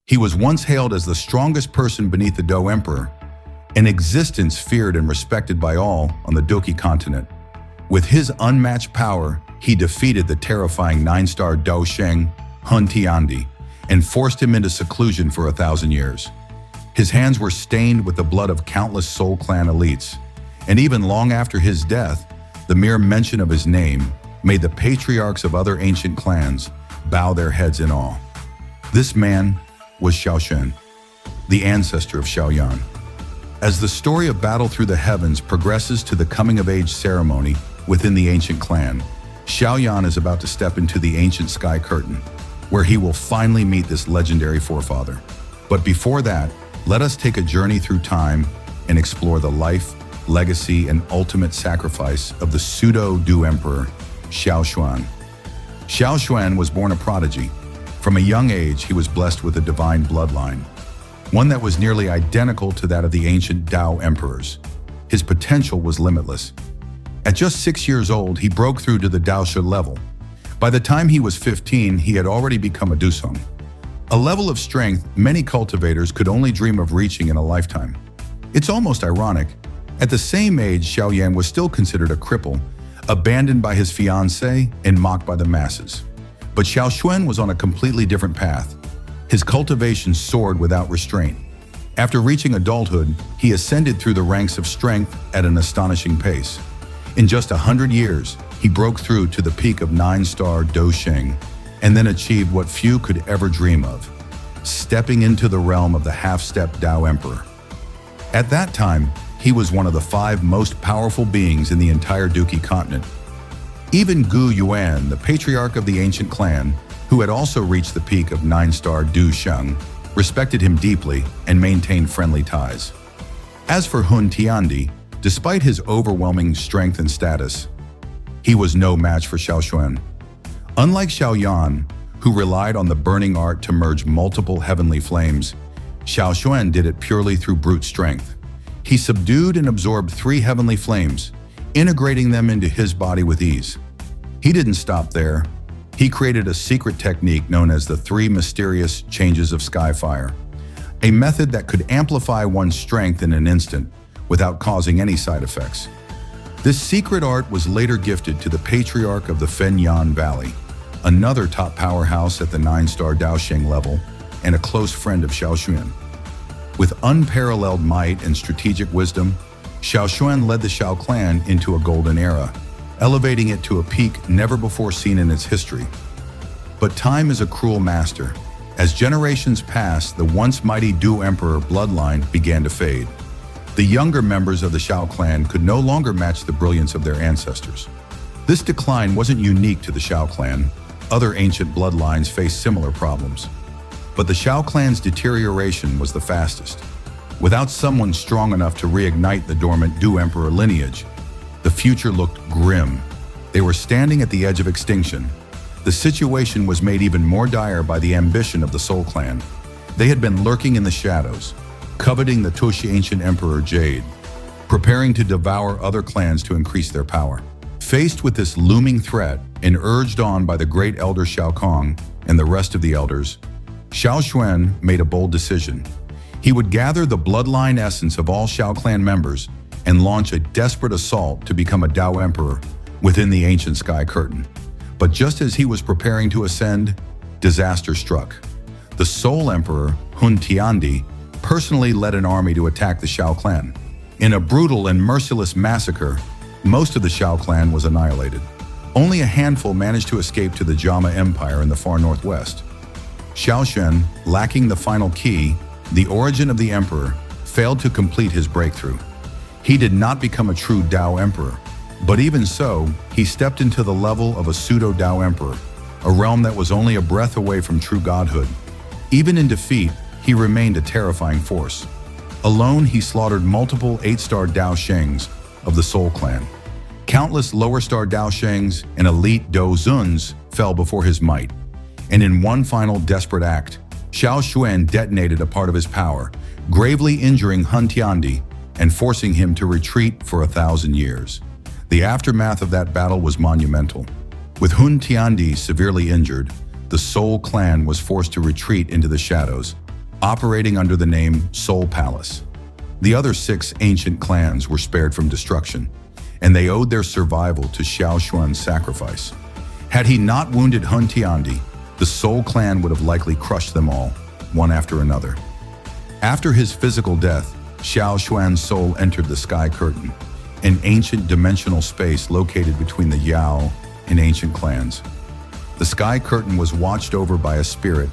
He was once hailed as the strongest person beneath the Dou Emperor, an existence feared and respected by all on the Douqi Continent. With his unmatched power, he defeated the terrifying 9-star Dou Sheng, Hun Tiandi, and forced him into seclusion for 1,000 years. His hands were stained with the blood of countless Soul Clan elites, and even long after his death, the mere mention of his name made the patriarchs of other ancient clans bow their heads in awe. This man was Xiao Xuan, the ancestor of Xiao Yan. As the story of battle through the heavens progresses to the coming-of-age ceremony within the ancient clan, Xiao Yan is about to step into the ancient sky curtain, where he will finally meet this legendary forefather. But before that, let us take a journey through time and explore the life, legacy, and ultimate sacrifice of the pseudo-Dou Emperor, Xiao Xuan. Xiao Xuan was born a prodigy. From a young age, he was blessed with a divine bloodline, one that was nearly identical to that of the ancient Dou Emperors. His potential was limitless. At just 6 years old, he broke through to the Daoshi level. By the time he was 15, he had already become a Dusong, a level of strength many cultivators could only dream of reaching in a lifetime. It's almost ironic. At the same age, Xiao Yan was still considered a cripple, abandoned by his fiancée and mocked by the masses. But Xiao Xuan was on a completely different path. His cultivation soared without restraint. After reaching adulthood, he ascended through the ranks of strength at an astonishing pace. In just 100 years, he broke through to the peak of 9-star Dou Sheng, and then achieved what few could ever dream of, stepping into the realm of the half-step Dou Emperor. At that time, he was one of the 5 most powerful beings in the entire Douqi Continent. Even Gu Yuan, the patriarch of the ancient clan, who had also reached the peak of 9-star Dou Sheng, respected him deeply and maintained friendly ties. As for Hun Tiandi, despite his overwhelming strength and status, he was no match for Xiao Xuan. Unlike Xiao Yan, who relied on the burning art to merge multiple heavenly flames, Xiao Xuan did it purely through brute strength. He subdued and absorbed 3 heavenly flames, integrating them into his body with ease. He didn't stop there. He created a secret technique known as the 3 mysterious changes of sky fire, a method that could amplify one's strength in an instant without causing any side effects. This secret art was later gifted to the patriarch of the Fenyan Valley, another top powerhouse at the 9-star Daosheng level and a close friend of Xiao Xuan. With unparalleled might and strategic wisdom, Xiao Xuan led the Xiao Clan into a golden era, elevating it to a peak never before seen in its history. But time is a cruel master. As generations passed, the once mighty Dou Emperor bloodline began to fade. The younger members of the Xiao Clan could no longer match the brilliance of their ancestors. This decline wasn't unique to the Xiao Clan. Other ancient bloodlines faced similar problems. But the Xiao Clan's deterioration was the fastest. Without someone strong enough to reignite the dormant Dou Emperor lineage, the future looked grim. They were standing at the edge of extinction. The situation was made even more dire by the ambition of the Soul Clan. They had been lurking in the shadows, coveting the Douqi ancient Emperor Jade, preparing to devour other clans to increase their power. Faced with this looming threat and urged on by the great elder Xiao Kong and the rest of the elders, Xiao Xuan made a bold decision. He would gather the bloodline essence of all Xiao Clan members and launch a desperate assault to become a Dou Emperor within the ancient sky curtain. But just as he was preparing to ascend, disaster struck. The Soul Emperor, Hun Tiandi, personally led an army to attack the Xiao Clan. In a brutal and merciless massacre, most of the Xiao Clan was annihilated. Only a handful managed to escape to the Jama Empire in the far northwest. Xiao Xuan, lacking the final key, the origin of the emperor, failed to complete his breakthrough. He did not become a true Dou Emperor, but even so, he stepped into the level of a pseudo-Dou Emperor, a realm that was only a breath away from true godhood. Even in defeat, he remained a terrifying force. Alone, he slaughtered multiple 8-star Dou Shengs of the Soul Clan. Countless lower-star Dou Shengs and elite Dou Zuns fell before his might. And in one final desperate act, Xiao Xuan detonated a part of his power, gravely injuring Hun Tiandi and forcing him to retreat for 1,000 years. The aftermath of that battle was monumental. With Hun Tiandi severely injured, the Soul Clan was forced to retreat into the shadows, operating under the name Soul Palace. The other 6 ancient clans were spared from destruction, and they owed their survival to Xiao Xuan's sacrifice. Had he not wounded Hun Tiandi, the Soul Clan would have likely crushed them all, one after another. After his physical death, Xiao Xuan's soul entered the Sky Curtain, an ancient dimensional space located between the Yao and ancient clans. The Sky Curtain was watched over by a spirit,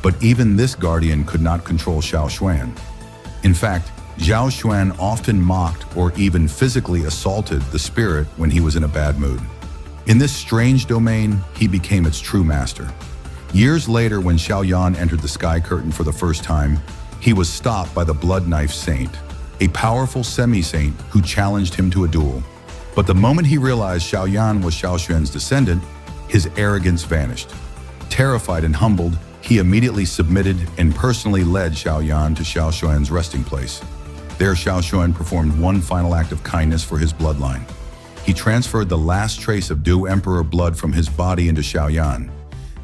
but even this guardian could not control Xiao Xuan. In fact, Xiao Xuan often mocked or even physically assaulted the spirit when he was in a bad mood. In this strange domain, he became its true master. Years later, when Xiao Yan entered the Sky Curtain for the first time, he was stopped by the Blood Knife Saint, a powerful semi-saint who challenged him to a duel. But the moment he realized Xiao Yan was Xiao Xuan's descendant, his arrogance vanished. Terrified and humbled, he immediately submitted and personally led Xiao Yan to Xiao Xuan's resting place. There, Xiao Xuan performed one final act of kindness for his bloodline. He transferred the last trace of Dou Emperor blood from his body into Xiao Yan.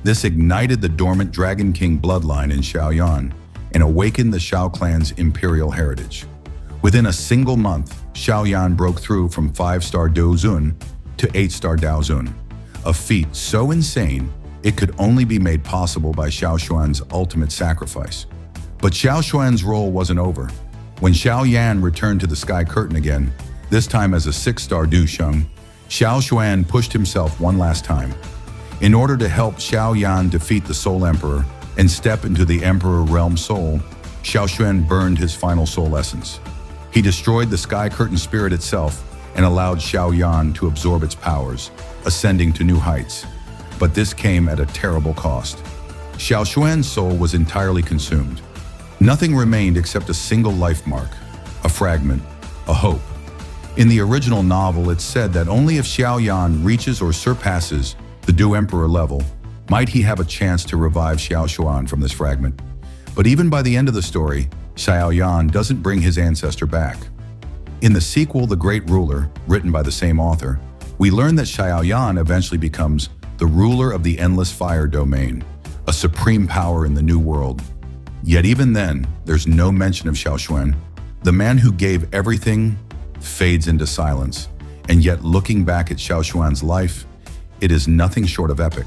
This ignited the dormant Dragon King bloodline in Xiao Yan and awakened the Xiao Clan's imperial heritage. Within a single month, Xiao Yan broke through from 5-star Dou Zun to 8-star Dao Zun, a feat so insane it could only be made possible by Xiao Xuan's ultimate sacrifice. But Xiao Xuan's role wasn't over. When Xiao Yan returned to the Sky Curtain again, this time as a 6-star Du Sheng, Xiao Xuan pushed himself one last time. In order to help Xiao Yan defeat the Soul Emperor and step into the Emperor Realm Soul, Xiao Xuan burned his final soul essence. He destroyed the Sky Curtain spirit itself and allowed Xiao Yan to absorb its powers, ascending to new heights. But this came at a terrible cost. Xiao Xuan's soul was entirely consumed. Nothing remained except a single life mark, a fragment, a hope. In the original novel, it's said that only if Xiao Yan reaches or surpasses the Dou Emperor level, might he have a chance to revive Xiao Xuan from this fragment. But even by the end of the story, Xiao Yan doesn't bring his ancestor back. In the sequel, The Great Ruler, written by the same author, we learn that Xiao Yan eventually becomes the ruler of the Endless Fire domain, a supreme power in the New World. Yet even then, there's no mention of Xiao Xuan. The man who gave everything fades into silence, and yet looking back at Xiao Xuan's life, it is nothing short of epic.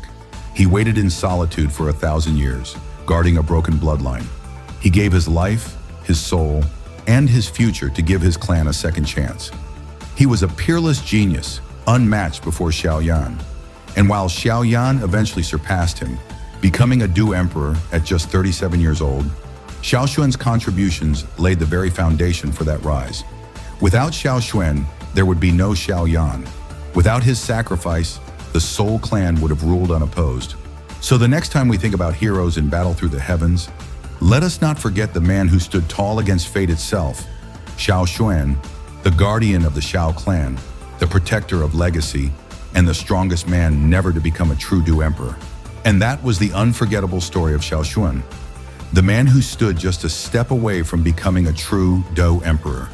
He waited in solitude for 1,000 years, guarding a broken bloodline. He gave his life, his soul, and his future to give his clan a second chance. He was a peerless genius, unmatched before Xiao Yan. And while Xiao Yan eventually surpassed him, becoming a Dou Emperor at just 37 years old, Xiao Xuan's contributions laid the very foundation for that rise. Without Xiao Xuan, there would be no Xiao Yan. Without his sacrifice, the Soul Clan would have ruled unopposed. So the next time we think about heroes in battle through the heavens, let us not forget the man who stood tall against fate itself, Xiao Xuan, the guardian of the Xiao Clan, the protector of legacy, and the strongest man never to become a true Dou Emperor. And that was the unforgettable story of Xiao Xuan, the man who stood just a step away from becoming a true Dou Emperor,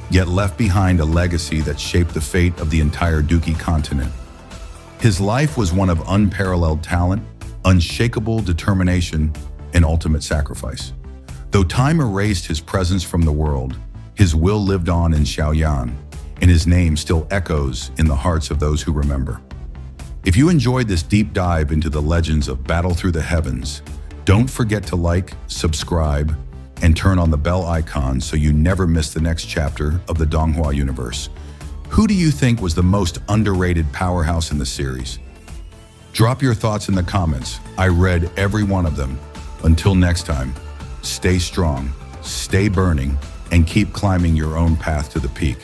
yet left behind a legacy that shaped the fate of the entire Douqi Continent. His life was one of unparalleled talent, unshakable determination, and ultimate sacrifice. Though time erased his presence from the world, his will lived on in Xiao Yan, and his name still echoes in the hearts of those who remember. If you enjoyed this deep dive into the legends of Battle Through the Heavens, don't forget to like, subscribe, and turn on the bell icon so you never miss the next chapter of the Donghua universe. Who do you think was the most underrated powerhouse in the series? Drop your thoughts in the comments. I read every one of them. Until next time, stay strong, stay burning, and keep climbing your own path to the peak.